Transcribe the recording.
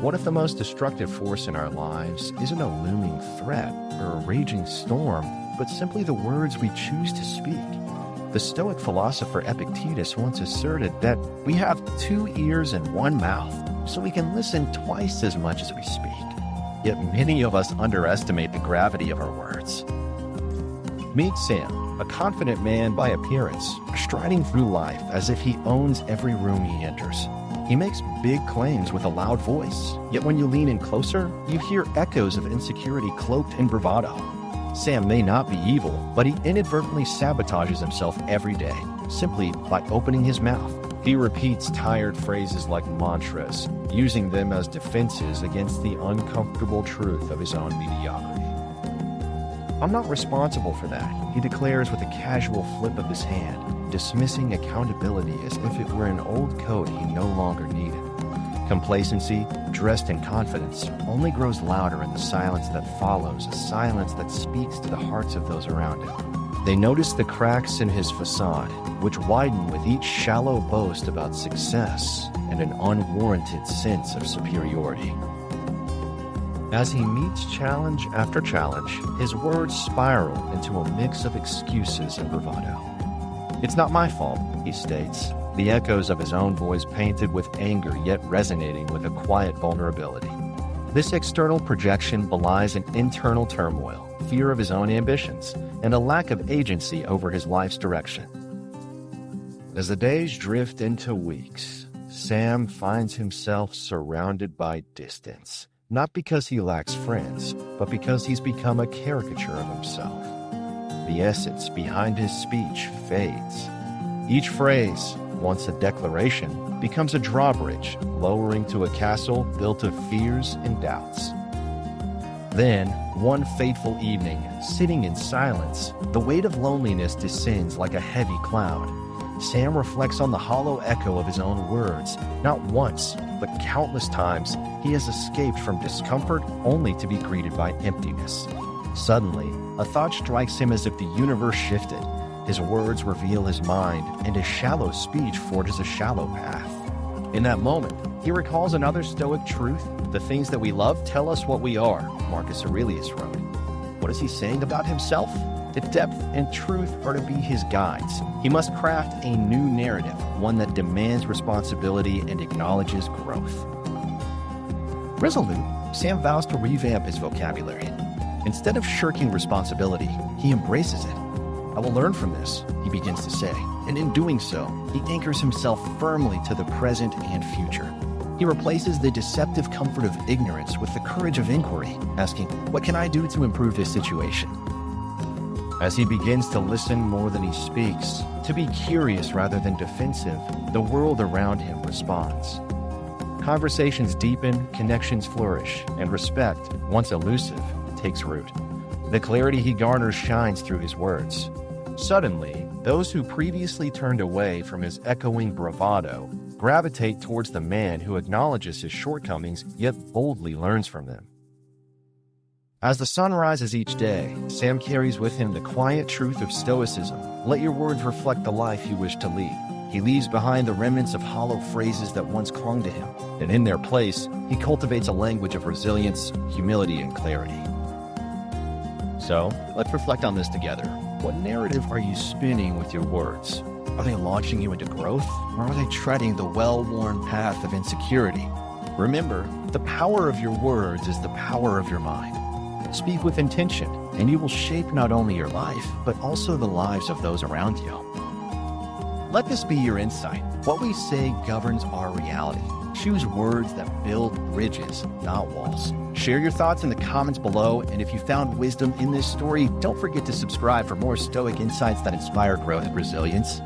What if the most destructive force in our lives isn't a looming threat or a raging storm, but simply the words we choose to speak? The Stoic philosopher Epictetus once asserted that we have 2 ears and 1 mouth, so we can listen twice as much as we speak. Yet many of us underestimate the gravity of our words. Meet Sam, a confident man by appearance, striding through life as if he owns every room he enters. He makes big claims with a loud voice, yet when you lean in closer, you hear echoes of insecurity cloaked in bravado. Sam may not be evil, but he inadvertently sabotages himself every day, simply by opening his mouth. He repeats tired phrases like mantras, using them as defenses against the uncomfortable truth of his own mediocrity. "I'm not responsible for that," he declares with a casual flip of his hand, dismissing accountability as if it were an old coat he no longer needed. Complacency, dressed in confidence, only grows louder in the silence that follows, a silence that speaks to the hearts of those around him. They notice the cracks in his facade, which widen with each shallow boast about success and an unwarranted sense of superiority. As he meets challenge after challenge, his words spiral into a mix of excuses and bravado. "It's not my fault," he states, the echoes of his own voice painted with anger yet resonating with a quiet vulnerability. This external projection belies an internal turmoil, fear of his own ambitions, and a lack of agency over his life's direction. As the days drift into weeks, Sam finds himself surrounded by distance, not because he lacks friends, but because he's become a caricature of himself. The essence behind his speech fades. Each phrase, once a declaration, becomes a drawbridge, lowering to a castle built of fears and doubts. Then, one fateful evening, sitting in silence, the weight of loneliness descends like a heavy cloud. Sam reflects on the hollow echo of his own words. Not once, but countless times, he has escaped from discomfort only to be greeted by emptiness. Suddenly, a thought strikes him as if the universe shifted. His words reveal his mind, and his shallow speech forges a shallow path. In that moment, he recalls another Stoic truth: the things that we love tell us what we are, Marcus Aurelius wrote. What is he saying about himself? If depth and truth are to be his guides, he must craft a new narrative, one that demands responsibility and acknowledges growth. Resolute, Sam vows to revamp his vocabulary. Instead of shirking responsibility, he embraces it. "I will learn from this," he begins to say, and in doing so, he anchors himself firmly to the present and future. He replaces the deceptive comfort of ignorance with the courage of inquiry, asking, "What can I do to improve this situation?" As he begins to listen more than he speaks, to be curious rather than defensive, the world around him responds. Conversations deepen, connections flourish, and respect, once elusive, takes root. The clarity he garners shines through his words. Suddenly, those who previously turned away from his echoing bravado gravitate towards the man who acknowledges his shortcomings yet boldly learns from them. As the sun rises each day, Sam carries with him the quiet truth of Stoicism. Let your words reflect the life you wish to lead. He leaves behind the remnants of hollow phrases that once clung to him, and in their place, he cultivates a language of resilience, humility, and clarity. So, let's reflect on this together. What narrative are you spinning with your words? Are they launching you into growth, or are they treading the well-worn path of insecurity? Remember, the power of your words is the power of your mind. Speak with intention, and you will shape not only your life, but also the lives of those around you. Let this be your insight. What we say governs our reality. Choose words that build bridges, not walls. Share your thoughts in the comments below, and if you found wisdom in this story, don't forget to subscribe for more Stoic insights that inspire growth and resilience.